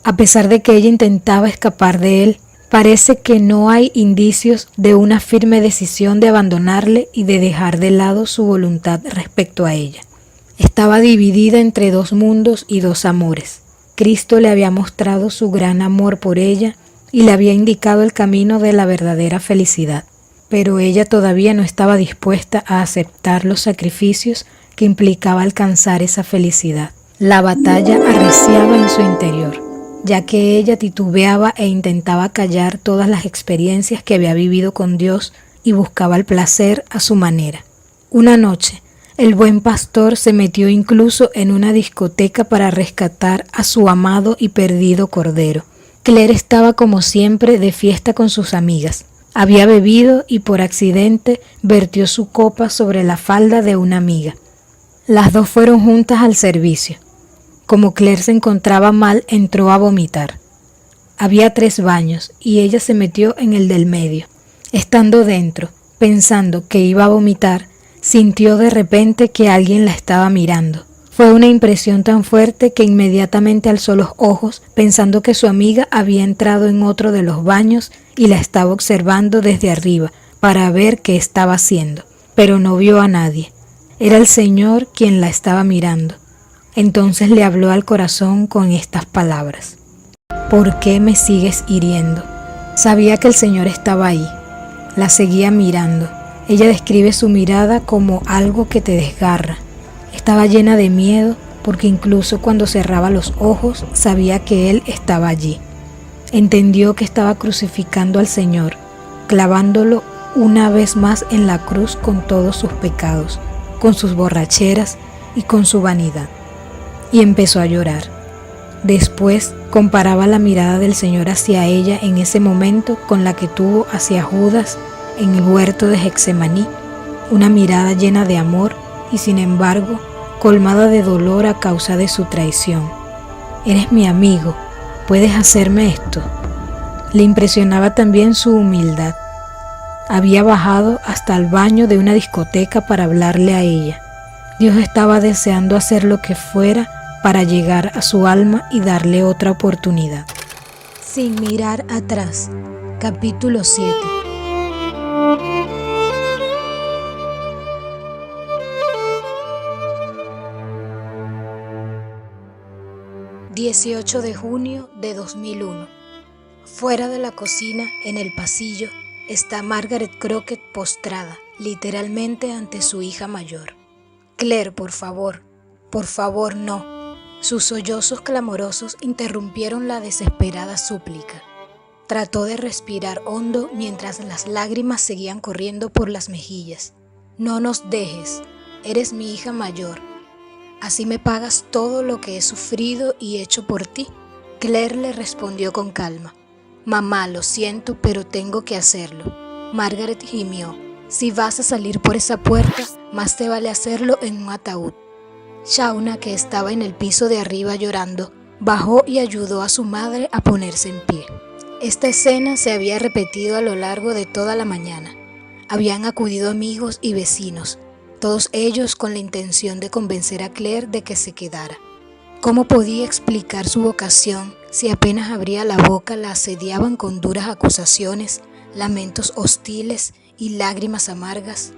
A pesar de que ella intentaba escapar de Él, parece que no hay indicios de una firme decisión de abandonarle y de dejar de lado su voluntad respecto a ella. Estaba dividida entre 2 mundos y 2 amores. Cristo le había mostrado su gran amor por ella y le había indicado el camino de la verdadera felicidad, pero ella todavía no estaba dispuesta a aceptar los sacrificios que implicaba alcanzar esa felicidad. La batalla arreciaba en su interior, ya que ella titubeaba e intentaba callar todas las experiencias que había vivido con Dios y buscaba el placer a su manera. Una noche, el buen pastor se metió incluso en una discoteca para rescatar a su amado y perdido cordero. Claire estaba como siempre de fiesta con sus amigas. Había bebido y por accidente vertió su copa sobre la falda de una amiga. Las 2 fueron juntas al servicio. Como Claire se encontraba mal, entró a vomitar. Había 3 baños y ella se metió en el del medio. Estando dentro, pensando que iba a vomitar, sintió de repente que alguien la estaba mirando. Fue una impresión tan fuerte que inmediatamente alzó los ojos pensando que su amiga había entrado en otro de los baños y la estaba observando desde arriba para ver qué estaba haciendo, pero no vio a nadie. Era el Señor quien la estaba mirando. Entonces le habló al corazón con estas palabras: ¿por qué me sigues hiriendo? Sabía que el Señor estaba ahí. La seguía mirando. Ella describe su mirada como algo que te desgarra. Estaba llena de miedo porque incluso cuando cerraba los ojos sabía que Él estaba allí. Entendió que estaba crucificando al Señor, clavándolo una vez más en la cruz con todos sus pecados, con sus borracheras y con su vanidad. y empezó a llorar. Después comparaba la mirada del Señor hacia ella en ese momento con la que tuvo hacia Judas en el huerto de Getsemaní, una mirada llena de amor y sin embargo colmada de dolor a causa de su traición. Eres mi amigo, ¿puedes hacerme esto? Le impresionaba también su humildad. Había bajado hasta el baño de una discoteca para hablarle a ella. Dios estaba deseando hacer lo que fuera para llegar a su alma y darle otra oportunidad. Sin mirar atrás. Capítulo 7. ...18 de junio de 2001... Fuera de la cocina, en el pasillo, está Margaret Crockett postrada, literalmente ante su hija mayor. «Claire, por favor, no». Sus sollozos clamorosos interrumpieron la desesperada súplica. Trató de respirar hondo mientras las lágrimas seguían corriendo por las mejillas. «No nos dejes, eres mi hija mayor. Así me pagas todo lo que he sufrido y hecho por ti». Claire le respondió con calma. «Mamá, lo siento, pero tengo que hacerlo». Margaret gimió. «Si vas a salir por esa puerta, más te vale hacerlo en un ataúd». Shauna, que estaba en el piso de arriba llorando, bajó y ayudó a su madre a ponerse en pie. Esta escena se había repetido a lo largo de toda la mañana. Habían acudido amigos y vecinos, todos ellos con la intención de convencer a Claire de que se quedara. ¿Cómo podía explicar su vocación si apenas abría la boca la asediaban con duras acusaciones, lamentos hostiles y lágrimas amargas?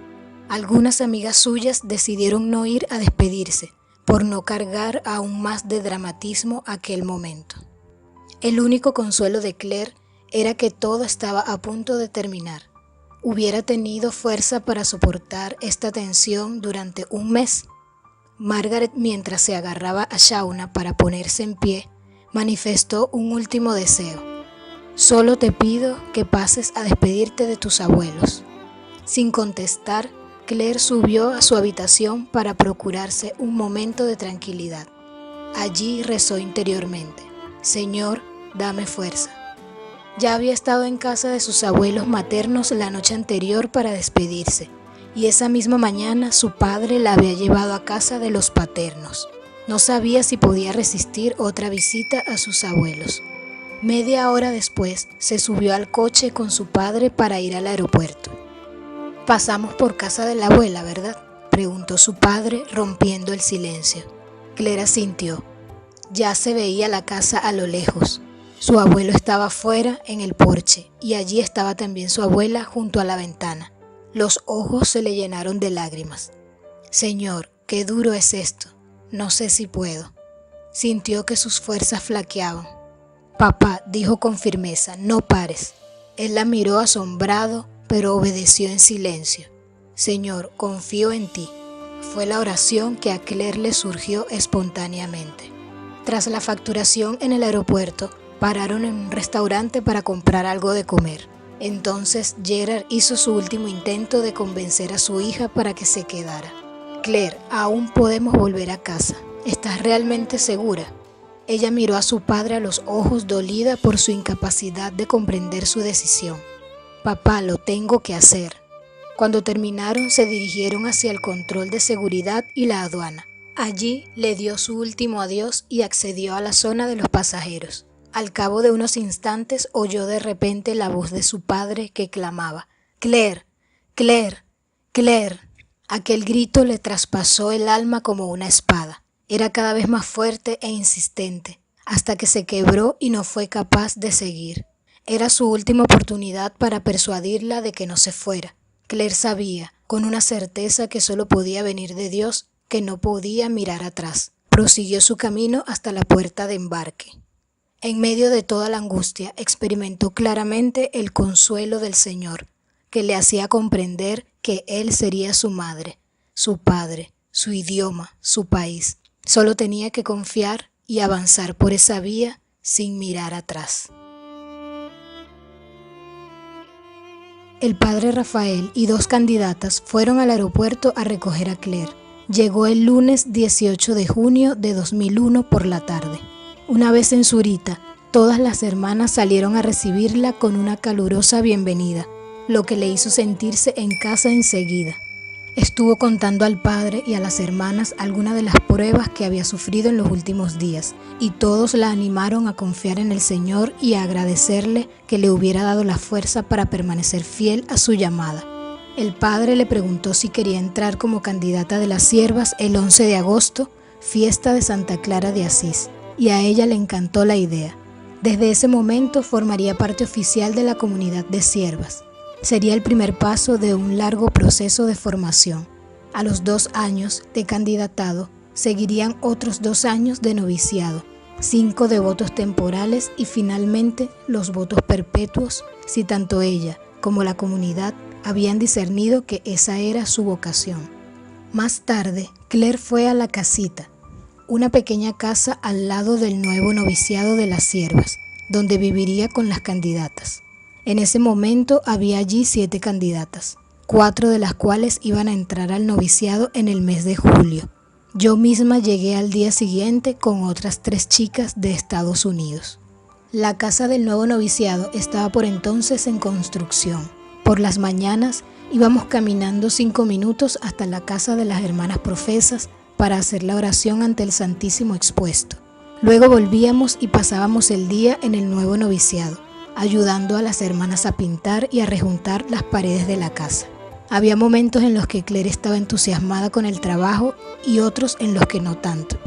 Algunas amigas suyas decidieron no ir a despedirse, por no cargar aún más de dramatismo aquel momento. El único consuelo de Claire era que todo estaba a punto de terminar. ¿Hubiera tenido fuerza para soportar esta tensión durante un mes? Margaret, mientras se agarraba a Shauna para ponerse en pie, manifestó un último deseo. «Solo te pido que pases a despedirte de tus abuelos». Sin contestar, Claire subió a su habitación para procurarse un momento de tranquilidad. Allí rezó interiormente: «Señor, dame fuerza». Ya había estado en casa de sus abuelos maternos la noche anterior para despedirse, y esa misma mañana su padre la había llevado a casa de los paternos. No sabía si podía resistir otra visita a sus abuelos. Media hora después se subió al coche con su padre para ir al aeropuerto. «Pasamos por casa de la abuela, ¿verdad?», preguntó su padre, rompiendo el silencio. Claire asintió. Ya se veía la casa a lo lejos. Su abuelo estaba fuera en el porche y allí estaba también su abuela junto a la ventana. Los ojos se le llenaron de lágrimas. «Señor, qué duro es esto. No sé si puedo». Sintió que sus fuerzas flaqueaban. «Papá», dijo con firmeza, «no pares». Él la miró asombrado, pero obedeció en silencio. «Señor, confío en ti». Fue la oración que a Claire le surgió espontáneamente. Tras la facturación en el aeropuerto, pararon en un restaurante para comprar algo de comer. Entonces Gerard hizo su último intento de convencer a su hija para que se quedara. «Claire, aún podemos volver a casa. ¿Estás realmente segura?». Ella miró a su padre a los ojos, dolida por su incapacidad de comprender su decisión. «Papá, lo tengo que hacer». Cuando terminaron, se dirigieron hacia el control de seguridad y la aduana. Allí le dio su último adiós y accedió a la zona de los pasajeros. Al cabo de unos instantes oyó de repente la voz de su padre que clamaba: «Claire, Claire, Claire». Aquel grito le traspasó el alma como una espada. Era cada vez más fuerte e insistente, hasta que se quebró y no fue capaz de seguir. Era su última oportunidad para persuadirla de que no se fuera. Claire sabía, con una certeza que solo podía venir de Dios, que no podía mirar atrás. Prosiguió su camino hasta la puerta de embarque. En medio de toda la angustia, experimentó claramente el consuelo del Señor, que le hacía comprender que Él sería su madre, su padre, su idioma, su país. Solo tenía que confiar y avanzar por esa vía sin mirar atrás. El padre Rafael y 2 candidatas fueron al aeropuerto a recoger a Claire. Llegó el lunes 18 de junio de 2001 por la tarde. Una vez en Zurita, todas las hermanas salieron a recibirla con una calurosa bienvenida, lo que le hizo sentirse en casa enseguida. Estuvo contando al padre y a las hermanas algunas de las pruebas que había sufrido en los últimos días, y todos la animaron a confiar en el Señor y a agradecerle que le hubiera dado la fuerza para permanecer fiel a su llamada. El padre le preguntó si quería entrar como candidata de las siervas el 11 de agosto, fiesta de Santa Clara de Asís, y a ella le encantó la idea. Desde ese momento formaría parte oficial de la comunidad de siervas. Sería el primer paso de un largo proceso de formación. A los 2 años de candidatado, seguirían otros 2 años de noviciado, 5 de votos temporales y finalmente los votos perpetuos, si tanto ella como la comunidad habían discernido que esa era su vocación. Más tarde, Claire fue a la casita, una pequeña casa al lado del nuevo noviciado de las siervas, donde viviría con las candidatas. En ese momento había allí 7 candidatas, 4 de las cuales iban a entrar al noviciado en el mes de julio. Yo misma llegué al día siguiente con otras 3 chicas de Estados Unidos. La casa del nuevo noviciado estaba por entonces en construcción. Por las mañanas íbamos caminando 5 minutos hasta la casa de las hermanas profesas para hacer la oración ante el Santísimo expuesto. Luego volvíamos y pasábamos el día en el nuevo noviciado, ayudando a las hermanas a pintar y a rejuntar las paredes de la casa. Había momentos en los que Claire estaba entusiasmada con el trabajo y otros en los que no tanto.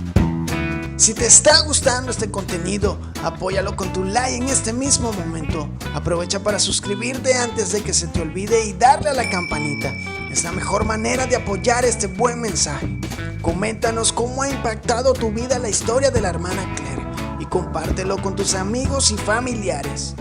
Si te está gustando este contenido, apóyalo con tu like en este mismo momento. Aprovecha para suscribirte antes de que se te olvide y darle a la campanita. Es la mejor manera de apoyar este buen mensaje. Coméntanos cómo ha impactado tu vida la historia de la hermana Claire y compártelo con tus amigos y familiares.